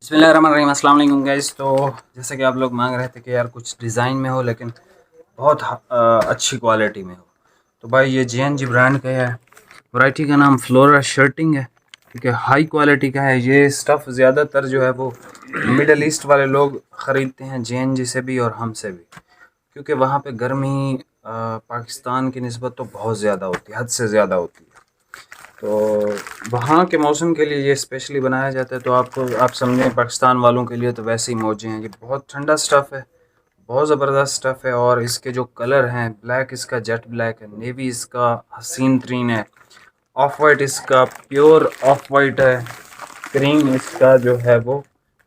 बिस्मिल्लाहिर्रहमानिर्रहीम, अस्सलाम वालेकुम गाइस। तो जैसे कि आप लोग मांग रहे थे कि यार कुछ डिज़ाइन में हो लेकिन बहुत अच्छी क्वालिटी में हो, तो भाई ये JNG ब्रांड का है। वैरायटी का नाम फ्लोरा शर्टिंग है, ठीक है। हाई क्वालिटी का है ये स्टफ़। ज़्यादातर जो है वो मिडल ईस्ट वाले लोग ख़रीदते हैं JNG से भी और हमसे भी, क्योंकि वहाँ पे गर्मी पाकिस्तान की निस्बत तो बहुत ज़्यादा होती है, हद से ज़्यादा होती है। तो वहाँ के मौसम के लिए ये स्पेशली बनाया जाता है। तो आप समझें पाकिस्तान वालों के लिए तो वैसे ही मौजें हैं। ये बहुत ठंडा स्टफ़ है, बहुत ज़बरदस्त स्टफ़ है। और इसके जो कलर हैं, ब्लैक इसका जेट ब्लैक है, नेवी इसका हसीन तरीन है, ऑफ वाइट इसका प्योर ऑफ वाइट है, क्रीम इसका जो है वो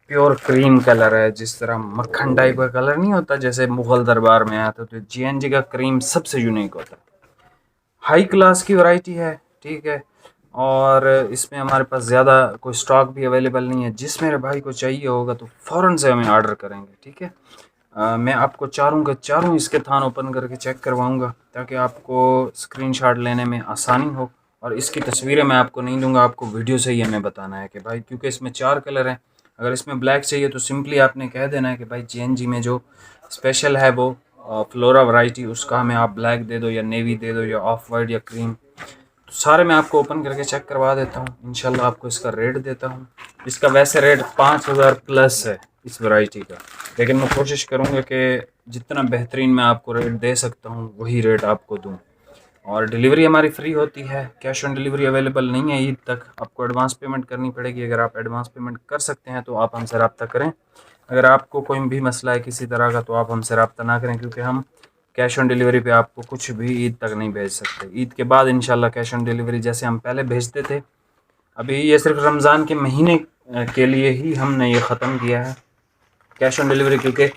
प्योर क्रीम कलर है। जिस तरह मक्खन टाइप का कलर नहीं होता जैसे मुग़ल दरबार में आया था, तो JNG का क्रीम सबसे यूनिक होता है। हाई क्लास की वैरायटी है, ठीक है। और इसमें हमारे पास ज़्यादा कोई स्टॉक भी अवेलेबल नहीं है। जिस मेरे भाई को चाहिए होगा तो फ़ौरन से हमें ऑर्डर करेंगे, ठीक है। मैं आपको चारों के चारों इसके थान ओपन करके चेक करवाऊंगा ताकि आपको स्क्रीनशॉट लेने में आसानी हो। और इसकी तस्वीरें मैं आपको नहीं दूंगा, आपको वीडियो से ही हमें बताना है कि भाई, क्योंकि इसमें 4 कलर हैं। अगर इसमें ब्लैक चाहिए तो सिंपली आपने कह देना है कि भाई JNG में जो स्पेशल है वो फ्लोरा वैरायटी, उसका हमें आप ब्लैक दे दो या नेवी दे दो या ऑफ वाइट या क्रीम। तो सारे मैं आपको ओपन करके चेक करवा देता हूँ, इंशाल्लाह आपको इसका रेट देता हूँ। इसका वैसे रेट 5000 प्लस है इस वैरायटी का, लेकिन मैं कोशिश करूँगा कि जितना बेहतरीन मैं आपको रेट दे सकता हूँ वही रेट आपको दूँ। और डिलीवरी हमारी फ्री होती है, कैश ऑन डिलीवरी अवेलेबल नहीं है ईद तक। आपको एडवांस पेमेंट करनी पड़ेगी। अगर आप एडवांस पेमेंट कर सकते हैं तो आप हमसे रब्ता करें। अगर आपको कोई भी मसला है किसी तरह का तो आप हमसे रब्ता ना करें, क्योंकि हम कैश ऑन डिलीवरी पे आपको कुछ भी ईद तक नहीं भेज सकते। ईद के बाद इंशाल्लाह कैश ऑन डिलीवरी जैसे हम पहले भेजते थे। अभी ये सिर्फ रमज़ान के महीने के लिए ही हमने ये ख़त्म किया है कैश ऑन डिलीवरी, क्योंकि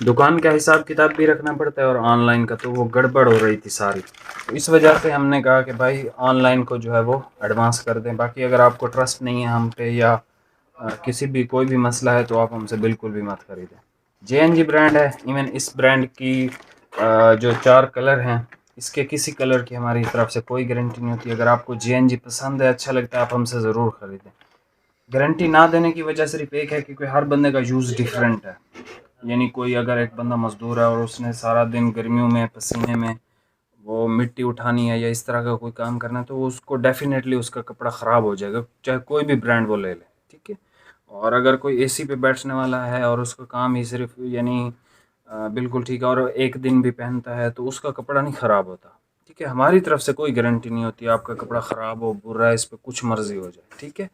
दुकान का हिसाब किताब भी रखना पड़ता है और ऑनलाइन का तो वो गड़बड़ हो रही थी सारी। तो इस वजह से हमने कहा कि भाई ऑनलाइन को जो है वो एडवांस कर दें। बाकी अगर आपको ट्रस्ट नहीं है हम पे या किसी भी कोई भी मसला है तो आप हमसे बिल्कुल भी मत खरीदें। JNG ब्रांड है। इवन इस ब्रांड की जो 4 कलर हैं, इसके किसी कलर की हमारी तरफ से कोई गारंटी नहीं होती। अगर आपको JNG पसंद है, अच्छा लगता है, आप हमसे ज़रूर ख़रीदें। गारंटी ना देने की वजह सिर्फ एक है क्योंकि हर बंदे का यूज़ डिफरेंट है। यानी कोई अगर एक बंदा मज़दूर है और उसने सारा दिन गर्मियों में पसीने में वो मिट्टी उठानी है या इस तरह का कोई काम करना है, तो उसको डेफिनेटली उसका कपड़ा ख़राब हो जाएगा, चाहे कोई भी ब्रांड वो ले ले, ठीक है। और अगर कोई AC पे बैठने वाला है और उसका काम ही सिर्फ यानी बिल्कुल ठीक है और एक दिन भी पहनता है तो उसका कपड़ा नहीं ख़राब होता, ठीक है। हमारी तरफ से कोई गारंटी नहीं होती आपका कपड़ा ख़राब हो, बुरा है, इस पर कुछ मर्ज़ी हो जाए, ठीक है।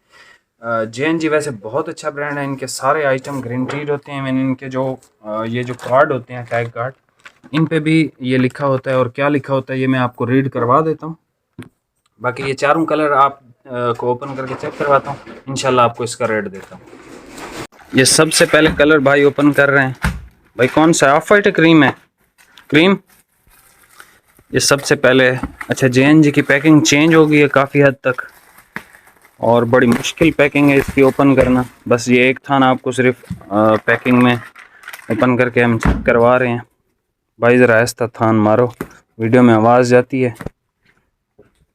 JNG वैसे बहुत अच्छा ब्रांड है। इनके सारे आइटम गारंटीड होते हैं। मैंने इनके जो ये जो कार्ड होते हैं, टैग कार्ड, इन पे भी ये लिखा होता है। और क्या लिखा होता है ये मैं आपको रीड करवा देता हूँ। बाकी ये चारों कलर आप को ओपन करके चेक करवाता हूँ, इंशाल्लाह आपको इसका रेट देता हूँ। ये सबसे पहले कलर भाई ओपन कर रहे हैं। भाई कौन सा, ऑफ वाइट क्रीम है? क्रीम। ये सबसे पहले, अच्छा JNG की पैकिंग चेंज हो गई है काफ़ी हद तक और बड़ी मुश्किल पैकिंग है इसकी ओपन करना। बस ये एक थान आपको सिर्फ पैकिंग में ओपन करके हम चेक करवा रहे हैं। भाई ज़रा आहिस्ता थान मारो, वीडियो में आवाज़ जाती है।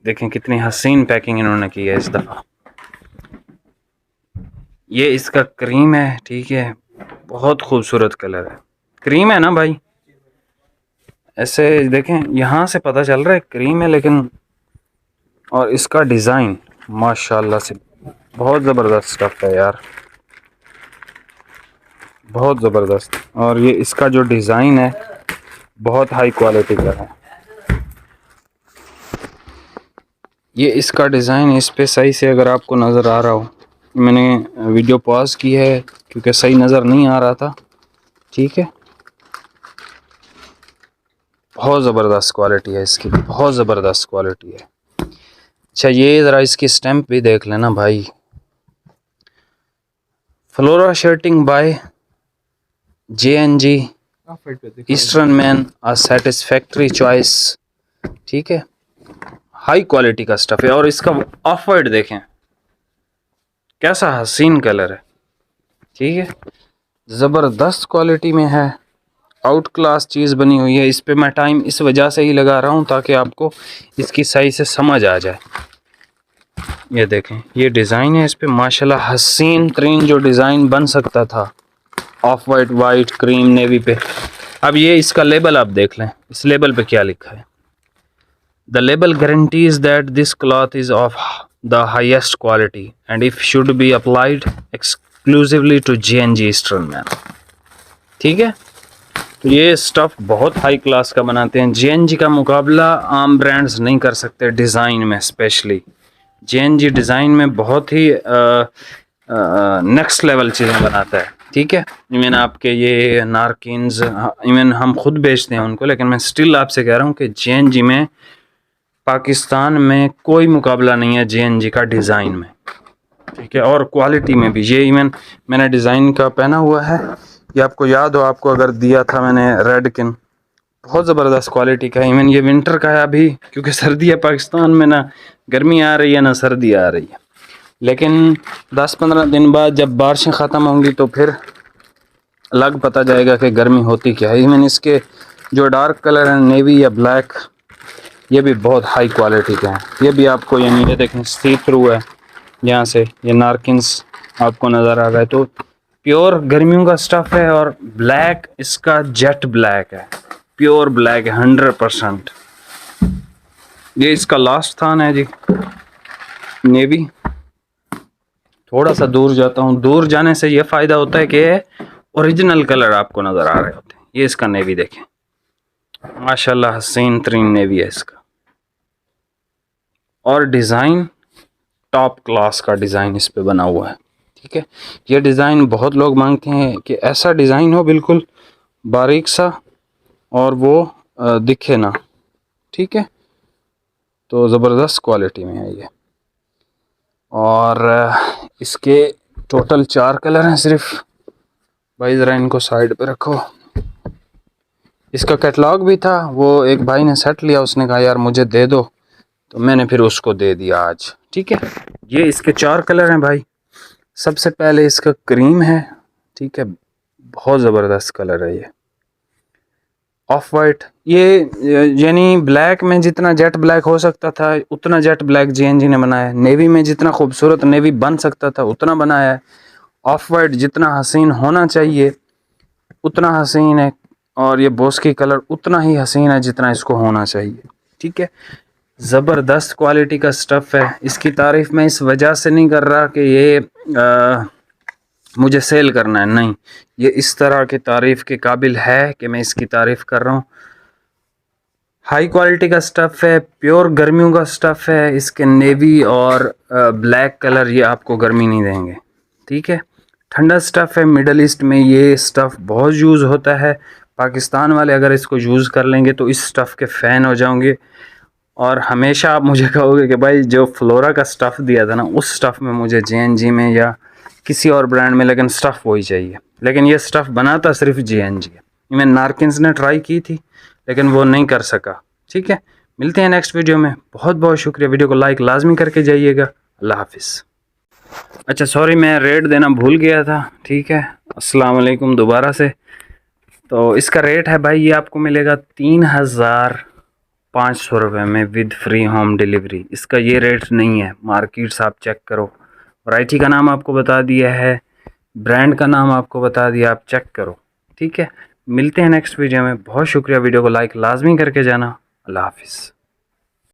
देखें कितनी हसीन पैकिंग इन्होंने की है इस दफ़ा। ये इसका क्रीम है, ठीक है, बहुत खूबसूरत कलर है। क्रीम है ना भाई? ऐसे देखें, यहाँ से पता चल रहा है क्रीम है, लेकिन और इसका डिज़ाइन माशाल्लाह से बहुत ज़बरदस्त स्टफ़ है यार, बहुत ज़बरदस्त। और ये इसका जो डिज़ाइन है बहुत हाई क्वालिटी का है। ये इसका डिज़ाइन इस पे सही से अगर आपको नज़र आ रहा हो, मैंने वीडियो पॉज की है क्योंकि सही नज़र नहीं आ रहा था, ठीक है। बहुत ज़बरदस्त क्वालिटी है इसकी, बहुत ज़बरदस्त क्वालिटी है। अच्छा ये ज़रा इसकी स्टैम्प भी देख लेना भाई, Flora shirting by JNG Eastern Man a satisfactory choice, ठीक है। हाई क्वालिटी का स्टफ़ है। और इसका ऑफ वाइट देखें कैसा हसीन कलर है, ठीक है, ज़बरदस्त क्वालिटी में है, आउट क्लास चीज़ बनी हुई है। इस पे मैं टाइम इस वजह से ही लगा रहा हूँ ताकि आपको इसकी सही से समझ आ जाए। ये देखें, ये डिज़ाइन है इस पे माशाल्लाह, हसीन तरीन जो डिज़ाइन बन सकता था, of white, white, cream, navy पे। अब ये इसका लेबल आप देख लें, इस लेबल पे क्या लिखा है। The label guarantees that this cloth is of the highest quality and if should be applied exclusively to JNG Eastern Man. ठीक है, तो ये स्टफ़ बहुत हाई क्लास का बनाते हैं। JNG का मुकाबला आम ब्रांड्स नहीं कर सकते डिज़ाइन में, स्पेशली JNG डिज़ाइन में बहुत ही नेक्स्ट लेवल चीज़ें बनाता है। ठीक है, इवन आपके ये नारकिन्स, इवन हम खुद बेचते हैं उनको, लेकिन मैं स्टिल आपसे कह रहा हूँ कि JNG में पाकिस्तान में कोई मुकाबला नहीं है JNG का डिज़ाइन में। ठीक है, और क्वालिटी में भी। ये इवन मैंने डिज़ाइन का पहना हुआ है, ये आपको याद हो, आपको अगर दिया था मैंने रेडकिन, बहुत ज़बरदस्त क्वालिटी का है। इवन ये विंटर का है अभी, क्योंकि सर्दी है पाकिस्तान में, ना गर्मी आ रही है ना सर्दी आ रही है। लेकिन 10-15 दिन बाद जब बारिशें ख़त्म होंगी तो फिर अलग पता जाएगा कि गर्मी होती क्या है। इवन इसके जो डार्क कलर है, नेवी या ब्लैक, ये भी बहुत हाई क्वालिटी के हैं। ये भी आपको यानी ये देखें सी थ्रू है, यहाँ से ये नारकिन्स आपको नज़र आ रहा है, तो प्योर गर्मियों का स्टफ़ है। और ब्लैक इसका जेट ब्लैक है, प्योर ब्लैक है 100%। ये इसका लास्ट थान है जी, नेवी। थोड़ा सा दूर जाता हूँ, दूर जाने से ये फ़ायदा होता है कि ओरिजिनल कलर आपको नज़र आ रहे होते हैं। ये इसका नेवी देखें, माशाल्लाह हसीन तरीन नेवी है इसका, और डिज़ाइन टॉप क्लास का डिज़ाइन इस पे बना हुआ है। ठीक है, ये डिज़ाइन बहुत लोग मांगते हैं कि ऐसा डिज़ाइन हो बिल्कुल बारीक सा और वो दिखे ना। ठीक है, तो ज़बरदस्त क्वालिटी में है ये। और इसके टोटल 4 कलर हैं सिर्फ। भाई ज़रा इनको साइड पे रखो। इसका कैटलॉग भी था, वो एक भाई ने सेट लिया, उसने कहा यार मुझे दे दो, तो मैंने फिर उसको दे दिया आज। ठीक है, ये इसके 4 कलर हैं भाई। सबसे पहले इसका क्रीम है, ठीक है, बहुत ज़बरदस्त कलर है ये। ऑफ वाइट, ये यानी ब्लैक में जितना जेट ब्लैक हो सकता था उतना जेट ब्लैक JNG ने बनाया है। नेवी में जितना खूबसूरत नेवी बन सकता था उतना बनाया है। ऑफ वाइट जितना हसीन होना चाहिए उतना हसीन है, और ये बोस्की कलर उतना ही हसीन है जितना इसको होना चाहिए। ठीक है, ज़बरदस्त क्वालिटी का स्टफ़ है। इसकी तारीफ़ मैं इस वजह से नहीं कर रहा कि ये मुझे सेल करना है, नहीं, ये इस तरह की तारीफ़ के काबिल है कि मैं इसकी तारीफ़ कर रहा हूँ। हाई क्वालिटी का स्टफ़ है, प्योर गर्मियों का स्टफ़ है। इसके नेवी और ब्लैक कलर ये आपको गर्मी नहीं देंगे। ठीक है, ठंडा स्टफ़ है। मिडल ईस्ट में ये स्टफ़ बहुत यूज़ होता है। पाकिस्तान वाले अगर इसको यूज़ कर लेंगे तो इस स्टफ़ के फ़ैन हो जाओगे, और हमेशा आप मुझे कहोगे कि भाई जो फ्लोरा का स्टफ़ दिया था ना, उस स्टफ़ में मुझे JNG में या किसी और ब्रांड में, लेकिन स्टफ़ वही चाहिए। लेकिन ये स्टफ़ बनाता सिर्फ JNG है। इवन नारकिन्स ने ट्राई की थी लेकिन वो नहीं कर सका। ठीक है, मिलते हैं नेक्स्ट वीडियो में। बहुत बहुत शुक्रिया, वीडियो को लाइक लाजमी करके जाइएगा। अल्लाह हाफिज़। अच्छा सॉरी, मैं रेट देना भूल गया था। ठीक है, अस्सलाम वालेकुम दोबारा से। तो इसका रेट है भाई, ये आपको मिलेगा 3500 रुपये में विद फ्री होम डिलीवरी। इसका ये रेट नहीं है, मार्केट्स आप चेक करो। वैरायटी का नाम आपको बता दिया है, ब्रांड का नाम आपको बता दिया, आप चेक करो। ठीक है, मिलते हैं नेक्स्ट वीडियो में। बहुत शुक्रिया, वीडियो को लाइक लाजमी करके जाना। अल्लाह हाफिज़।